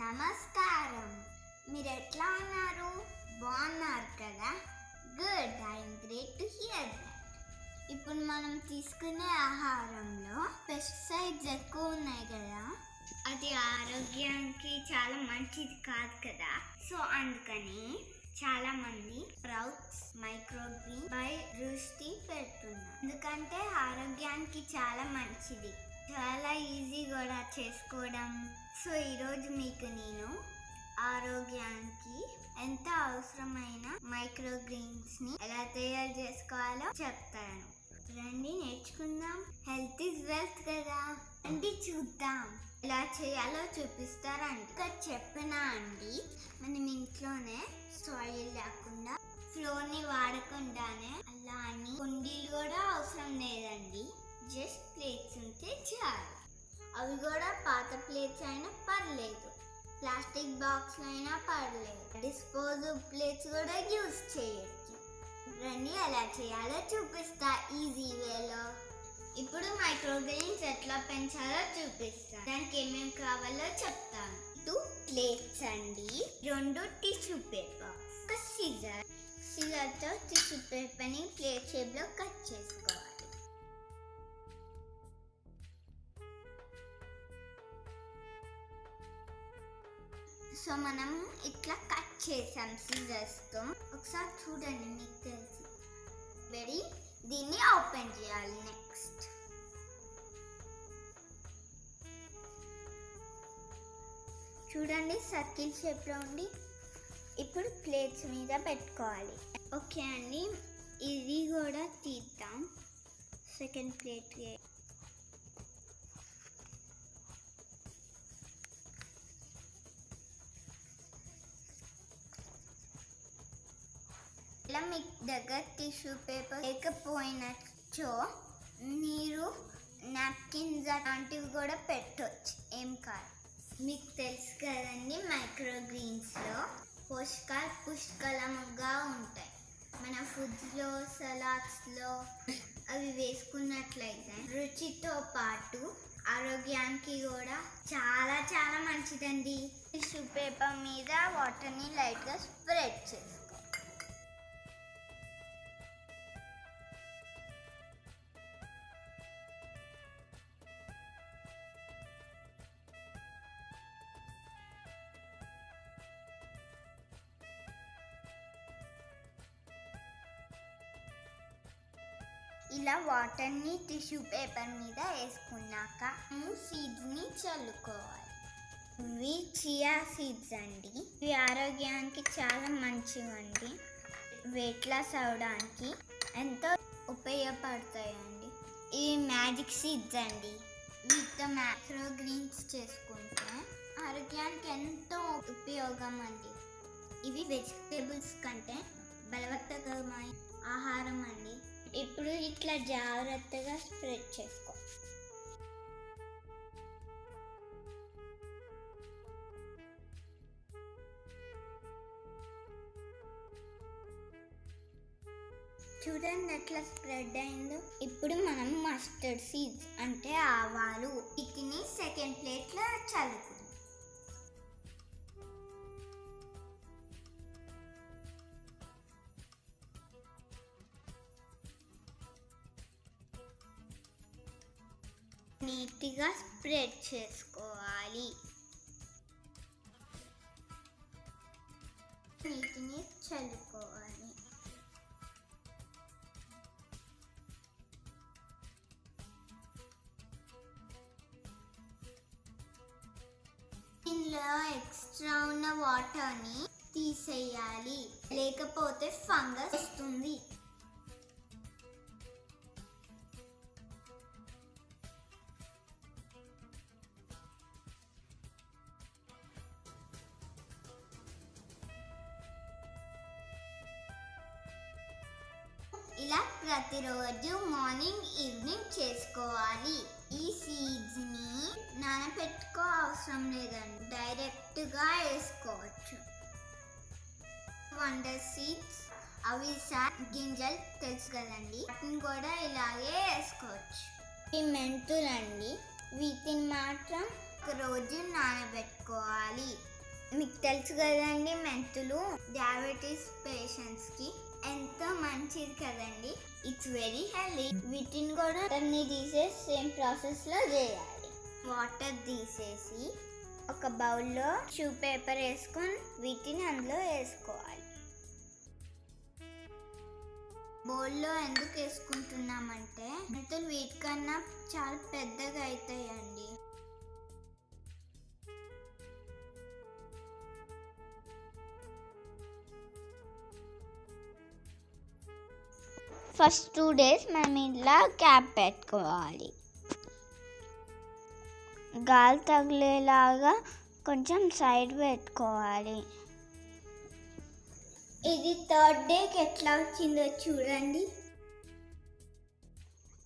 నమస్కారం. మీరు ఎట్లా ఉన్నారు? బాగున్నారు కదా? Good, I'm great to hear that. ఇప్పుడు మనం తీసుకునే ఆహారంలో పెస్టిసైడ్స్ ఎక్కువ ఉన్నాయి కదా, అది ఆరోగ్యానికి చాలా మంచిది కాదు కదా. సో అందుకని చాలా మంది స్ప్రౌట్స్ మైక్రోగ్రీన్ బై రుష్టి పెడుతున్నారు. ఎందుకంటే ఆరోగ్యానికి చాలా మంచిది, చాలా ఈజీ కూడా చేసుకోవడం. సో ఈరోజు మీకు నేను ఆరోగ్యానికి ఎంత అవసరమైన మైక్రోగ్రీన్స్ని ఎలా తయారు చేసుకోవాలో చెప్తాను. రండి నేర్చుకుందాం. హెల్త్ ఈజ్ వెల్త్ కదా. రండి చూద్దాం ఎలా చేయాలో చూపిస్తారండి. ఇక్కడ చెప్పినా అండి, మనం ఇంట్లోనే సాయిల్ లేకుండా ఫ్లోర్ని వాడకుండానే అలా అని కుండీలు కూడా అవసరం లేదండి. జస్ట్ ప్లేట్స్ ఉంటే చాలు. అవి కూడా పాత ప్లేట్స్ అయినా పర్లేదు, ప్లాస్టిక్ బాక్స్ అయినా పర్లేదు, డిస్పోజబుల్ ప్లేట్స్ కూడా యూజ్ చేయొచ్చు. రండి ఎలా చేయాలో చూపిస్తా ఈజీ వేలో. ఇప్పుడు మైక్రోగ్రీన్స్ ఎట్లా పెంచాలో చూపిస్తా. దానికి ఏమేమి కావాలో చెప్తాను. 2 ప్లేట్స్ అండి, 2 టిష్యూ పేపర్, ఒక సిజర్తో టిష్యూ పేపర్ని ప్లేట్ షేప్లో కట్ చేసుకోవాలి. సో మనం ఇట్లా కట్ చేసాం సిజర్స్తో. ఒకసారి చూడండి, మీకు తెలుసు. వెరీ దీన్ని ఓపెన్ చేయాలి. నెక్స్ట్ చూడండి, సర్కిల్ షేప్లో ఉండి ఇప్పుడు ప్లేట్స్ మీద పెట్టుకోవాలి. ఓకే అండి, ఇది కూడా తీద్దాం. సెకండ్ ప్లేట్ ఇలా మీకు దగ్గర టిష్యూ పేపర్ లేకపోయినచ్చో మీరు నాప్కిన్స్ అలాంటివి కూడా పెట్టవచ్చు, ఏం కాదు. మీకు తెలుసు కదండి, మైక్రోగ్రీన్స్లో పోషకాలు పుష్కలంగా ఉంటాయి. మన ఫుడ్స్లో సలాడ్స్లో అవి వేసుకున్నట్లయితే రుచితో పాటు ఆరోగ్యానికి కూడా చాలా చాలా మంచిదండి. టిష్యూ పేపర్ మీద వాటర్ని లైట్గా స్ప్రెడ్ చేసుకో. ఇలా వాటర్ని టిష్యూ పేపర్ మీద వేసుకున్నాక సీడ్స్ని చల్లుకోవాలి. ఇవి చియా సీడ్స్ అండి. ఇవి ఆరోగ్యానికి చాలా మంచివండి. వెయిట్ లాస్ అవడానికి ఎంతో ఉపయోగపడతాయండి. ఇవి మ్యాజిక్ సీడ్స్ అండి. వీటితో మైక్రోగ్రీన్స్ చేసుకుంటే ఆరోగ్యానికి ఎంతో ఉపయోగం అండి. ఇవి వెజిటేబుల్స్ కంటే బలవర్ధకమైన ఆహారం అండి. ఇప్పుడు ఇట్లా జాగ్రత్తగా స్ప్రెడ్ చేసుకో. చూడండి ఎట్లా స్ప్రెడ్ అయిందో. ఇప్పుడు మనం మస్టర్డ్ సీడ్స్ అంటే ఆవాలు, వీటిని సెకండ్ ప్లేట్లో చల్లుకుందాం. నీట్గా స్ప్రెడ్ చేసుకోవాలి. నీటిని చల్లుకోవాలి. ఇందులో ఎక్స్ట్రా ఉన్న వాటర్ని తీసేయాలి, లేకపోతే ఫంగస్ వస్తుంది. ఇలా ప్రతిరోజు మార్నింగ్ ఈవినింగ్ చేసుకోవాలి. ఈ సీడ్స్ని నానబెట్టుకో అవసరం లేదండి, డైరెక్ట్గా వేసుకోవచ్చు. వండర్ సీడ్స్, అవిసె గింజలు తెలుసు కదండి, వాటిని కూడా ఇలాగే వేసుకోవచ్చు. ఈ మెంతులండి, వీటిని మాత్రం ఒక రోజు నానబెట్టుకోవాలి. మీకు తెలుసు కదండి, మెంతులు డయాబెటీస్ పేషెంట్స్కి ఎంతో మంచిది కదండి. It's very healthy. వీటిని కూడా అన్ని తీసేసి సేమ్ ప్రాసెస్లో చేయాలి. వాటర్ తీసేసి ఒక బౌల్లో టిష్యూ పేపర్ వేసుకొని వీటిని అందులో వేసుకోవాలి. బౌల్లో ఎందుకు వేసుకుంటున్నామంటే మెంతులు వీటికన్నా చాలా పెద్దగా అవుతాయండి. ఫస్ట్ 2 days మనం ఇలా క్యాప్ పెట్టుకోవాలి. గాలి తగిలేలాగా కొంచెం సైడ్ పెట్టుకోవాలి. ఇది 3rd డేకి ఎట్లా వచ్చిందో చూడండి.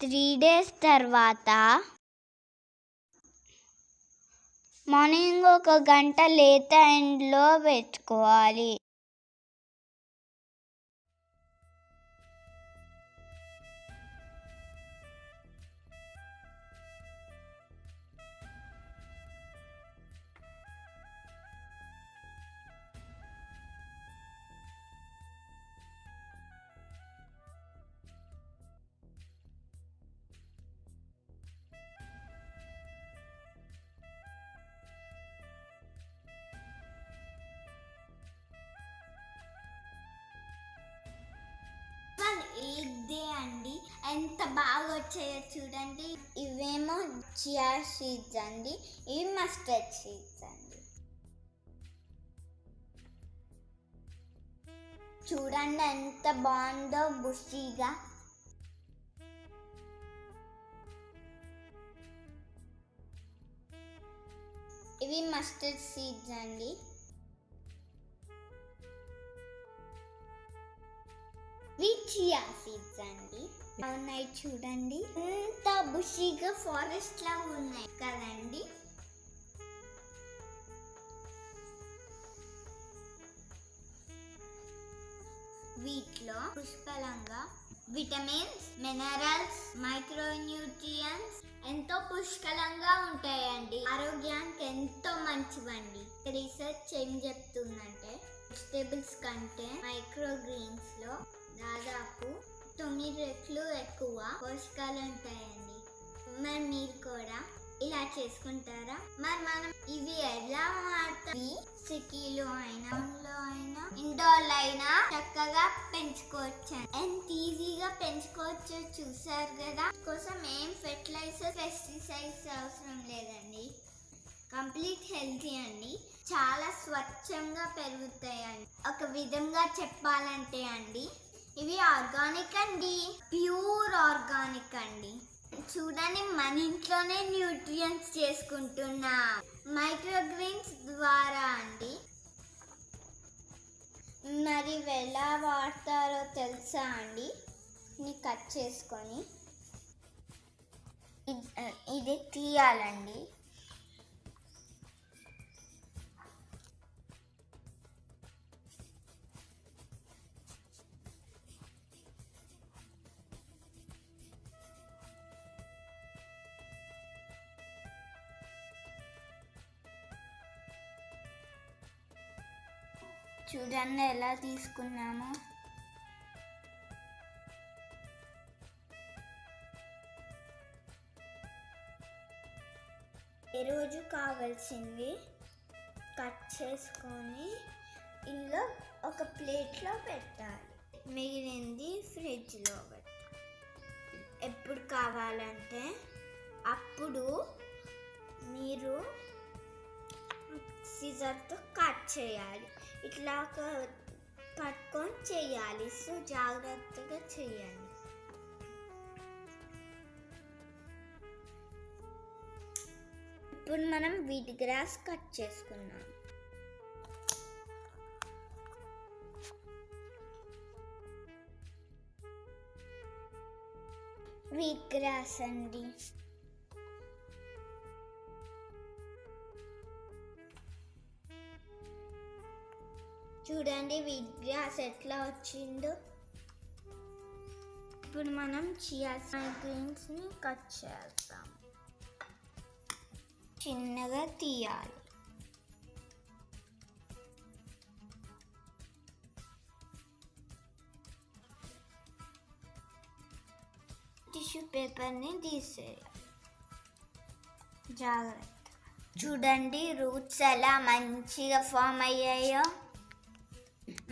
3 days తర్వాత మార్నింగ్ 1 గంట లేత ఎండలో పెట్టుకోవాలి. ఇదే అండి, ఎంత బాగా వచ్చాయో చూడండి. ఇవేమో చియా సీడ్స్ అండి, ఇవి మస్టర్డ్ సీడ్స్ అండి. చూడండి ఎంత బాగుందో బుషీగా. ఇవి మస్టర్డ్ సీడ్స్ అండి. ఇవి చియా సీడ్స్ అండి. ఉన్నాయి చూడండి, ఎంత బుషీగా ఫారెస్ట్ లాగా ఉన్నాయి కదండి. వీటిలో పుష్కలంగా విటమిన్స్, మినరల్స్, మైక్రోన్యూట్రియంట్స్ ఎంతో పుష్కలంగా ఉంటాయండి. ఆరోగ్యానికి ఎంతో మంచివండి. రీసెర్చ్ ఏం చెప్తుందంటే వెజిటేబుల్స్ కంటే మైక్రోగ్రీన్స్ లో దాదాపు 9 రెట్లు ఎక్కువ పోషకాలు ఉంటాయండి. మరి మీరు కూడా ఇలా చేసుకుంటారా? మరి మనం ఇవి ఎలా వాడతాం? సిటీలో అయినా ఇండోర్లో అయినా చక్కగా పెంచుకోవచ్చు. ఎంత ఈజీగా పెంచుకోవచ్చో చూసారు కదా. కోసం ఏం ఫెర్టిలైజర్, పెస్టిసైడ్స్ అవసరం లేదండి. కంప్లీట్ హెల్తీ అండి. చాలా స్వచ్ఛంగా పెరుగుతాయండి. ఒక విధంగా చెప్పాలంటే అండి, ఇవి ఆర్గానిక్ అండి, ప్యూర్ ఆర్గానిక్ అండి. చూడండి, మన ఇంట్లోనే న్యూట్రియంట్స్ చేసుకుంటున్నా మైక్రోగ్రీన్స్ ద్వారా అండి. మరి ఎలా వాడతారో తెలుసా అండి? కట్ చేసుకొని ఇది తీయాలండి. చూడండి ఎలా తీసుకున్నామో. ఈరోజు కావాల్సింది కట్ చేసుకొని ఇందులో ఒక ప్లేట్లో పెట్టాలి. మిగిలింది ఫ్రిడ్జ్లో పెట్టాలి. ఎప్పుడు కావాలంటే అప్పుడు మీరు సిజర్తో కట్ చేయాలి. ఇట్లా పట్టుకొని చేయాలి. సో జాగ్రత్తగా చేయాలి. ఇప్పుడు మనం వీట్ గ్రాస్ కట్ చేసుకున్నాం. వీట్ గ్రాస్ అండి. చూడండి వీట్ గ్రాస్ ఎట్లా వచ్చిందో. ఇప్పుడు మనం చియా గ్రీన్స్ని కట్ చేస్తాం. చిన్నగా తీయాలి. టిష్యూ పేపర్ని తీసేయాలి జాగ్రత్త. చూడండి రూట్స్ ఎలా మంచిగా ఫామ్ అయ్యాయో.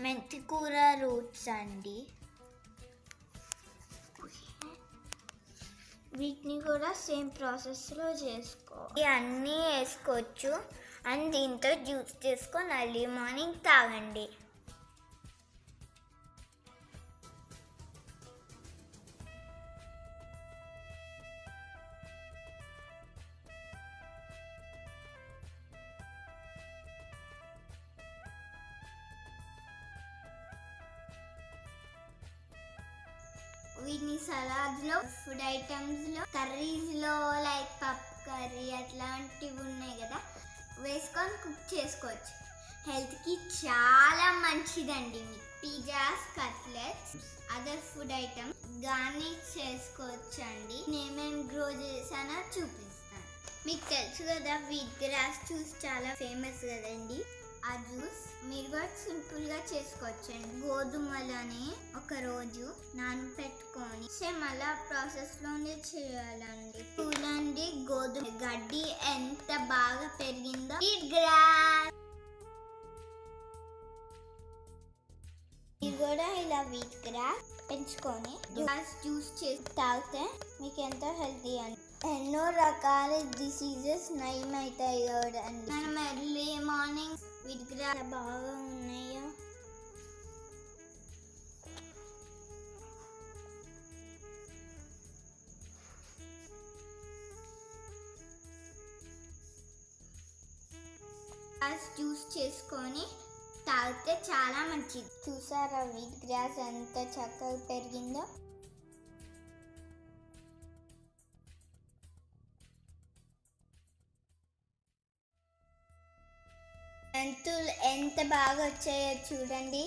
మెంతి కూర రూట్స్ అండి. వీటిని కూడా సేమ్ ప్రాసెస్లో చేసుకోవాలి. అన్నీ వేసుకోవచ్చు అండ్ దీంతో జ్యూస్ చేసుకొని ఎర్లీ మార్నింగ్ తాగండి. వీటిని సలాడ్స్లో, ఫుడ్ ఐటమ్స్లో, కర్రీస్లో లైక్ పప్పు కర్రీ అట్లాంటివి ఉన్నాయి కదా వేసుకొని కుక్ చేసుకోవచ్చు. హెల్త్కి చాలా మంచిదండి. Pizzas, cutlets, other food items garnish చేసుకోవచ్చు అండి. నేనేం గ్రో చేశానో చూపిస్తాను. మీకు తెలుసు కదా వీట్ గ్రాస్ జ్యూస్ చాలా ఫేమస్ కదండి. ఆ జ్యూస్ మీరు కూడా సింపుల్గా చేసుకోవచ్చండి. గోధుమలని ఒక రోజు నానబెట్టుకొని సేమ్ అలా ప్రాసెస్లోనే చేయాలండి. చూడండి గోధుమ గడ్డి ఎంత బాగా పెరిగిందో. వీట్ గ్రాస్ మీరు కూడా ఇలా వీట్ గ్రాస్ పెంచుకొని జ్యూస్ చేసి తాగితే మీకు ఎంతో హెల్తీ అండి. ఎన్నో రకాల డిసీజెస్ నయం అవుతాయి చూడండి. మనం ఎర్లీ మార్నింగ్ వీట్ గ్రాస్ బాగా ఉన్నాయో. జ్యూస్ చేసుకొని తాగితే చాలా మంచిది. చూసారా వీట్ గ్రాస్ ఎంత చక్కగా పెరిగిందో. మెంతులు ఎంత బాగా వచ్చాయో చూడండి.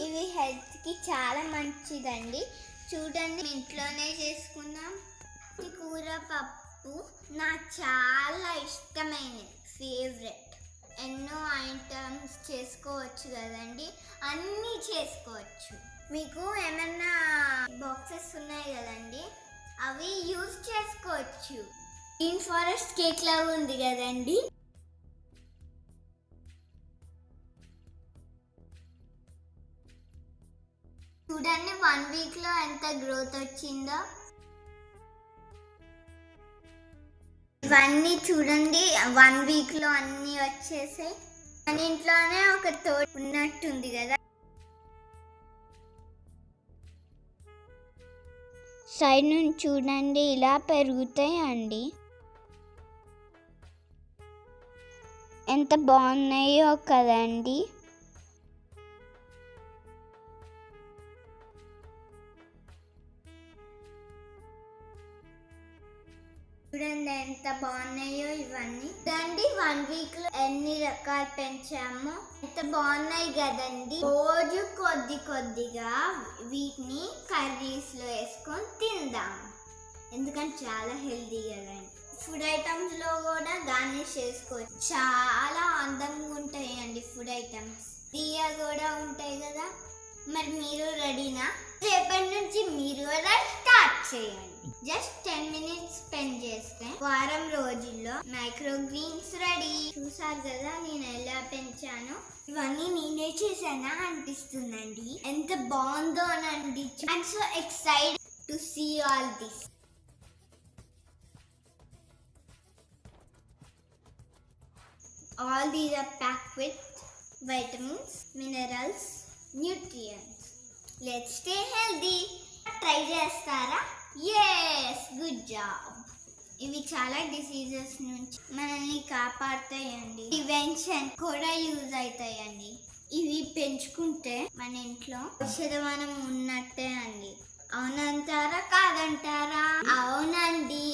ఇవి హెల్త్కి చాలా మంచిదండి. చూడండి ఇంట్లోనే చేసుకున్నాం. కూర పప్పు నాకు చాలా ఇష్టమైన ఫేవరెట్. ఎన్నో ఐటమ్స్ చేసుకోవచ్చు కదండి, అన్నీ చేసుకోవచ్చు. మీకు ఏమన్నా బాక్సెస్ ఉన్నాయి కదండి అవి యూజ్ చేసుకోవచ్చు. గ్రీన్ ఫారెస్ట్ కేక్ లాగా ఉంది కదండి. చూడండి 1 వీక్లో ఎంత గ్రోత్ వచ్చిందో. ఇవన్నీ చూడండి 1 వీక్లో అన్నీ వచ్చేసాయి. మన ఇంట్లోనే ఒక తోట ఉన్నట్టుంది కదా. సైడ్ నుంచి చూడండి ఇలా పెరుగుతాయి అండి. ఎంత బాగున్నాయో కదండి. చూడండి ఎంత బాగున్నాయో ఇవన్నీ. చూడండి 1 వీక్లో ఎన్ని రకాలు పెంచామో ఎంత బాగున్నాయి కదండి. రోజు కొద్ది కొద్దిగా వీటిని కర్రీస్లో వేసుకొని తిందాం, ఎందుకంటే చాలా హెల్తీ కదండి. ఫుడ్ ఐటమ్స్లో కూడా గార్నిష్ చేసుకోవచ్చు. చాలా అందంగా ఉంటాయండి ఫుడ్ ఐటమ్స్. తీయగా కూడా ఉంటాయి కదా. మరి మీరు రెడీనా? రేపటి నుంచి మీరు కూడా స్టార్ట్ చేయండి. జస్ట్ 10 minutes స్పెండ్ చేస్తే వారం రోజుల్లో మైక్రో గ్రీన్స్ రెడీ. చూసారు కదా నేను ఎలా పెంచానో. ఇవన్నీ నేనే చేశానా అనిపిస్తుందండి. ఎంత బాగుందో అనండి. I'm so excited to see all this. All these are packed with vitamins, minerals, nutrients. Let's stay healthy. Try చేస్తారా? Yes, good job. ఇవి చాలా డిసీజెస్ నుంచి మనల్ని కాపాడుతాయండి. ప్రివెన్షన్ కూడా యూజ్ అవుతాయండి. ఇవి పెంచుకుంటే మన ఇంట్లో ఔషధవనం ఉన్నట్టే అండి. అవునంటారా కాదంటారా? అవునండి.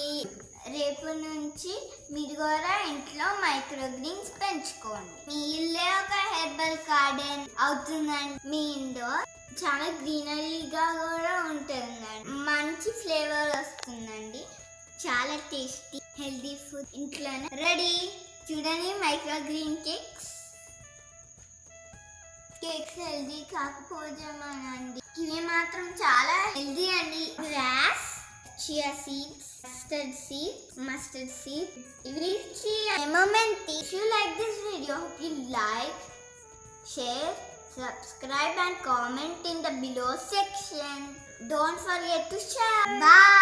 రేపు నుంచి మీరు కూడా ఇంట్లో మైక్రో గ్రీన్స్ పెంచుకోండి. మీ ఇల్లే ఒక హెర్బల్ గార్డెన్ అవుతుందండి. మీ ఇండోర్ చాలా గ్రీనరీగా కూడా ఉంటుందండి. మంచి ఫ్లేవర్ వస్తుందండి. చాలా టేస్టీ హెల్దీ ఫుడ్ ఇంట్లోనే రెడీ. చూడండి micro green cakes. Cakes healthy కాకపోజేమోనండి, ఇవి మాత్రం చాలా హెల్దీ అండి. Grass, chia seeds, mustard seed. Reach a moment. If you like this video, you like, share, subscribe and comment in the below section. Don't forget to share. Bye.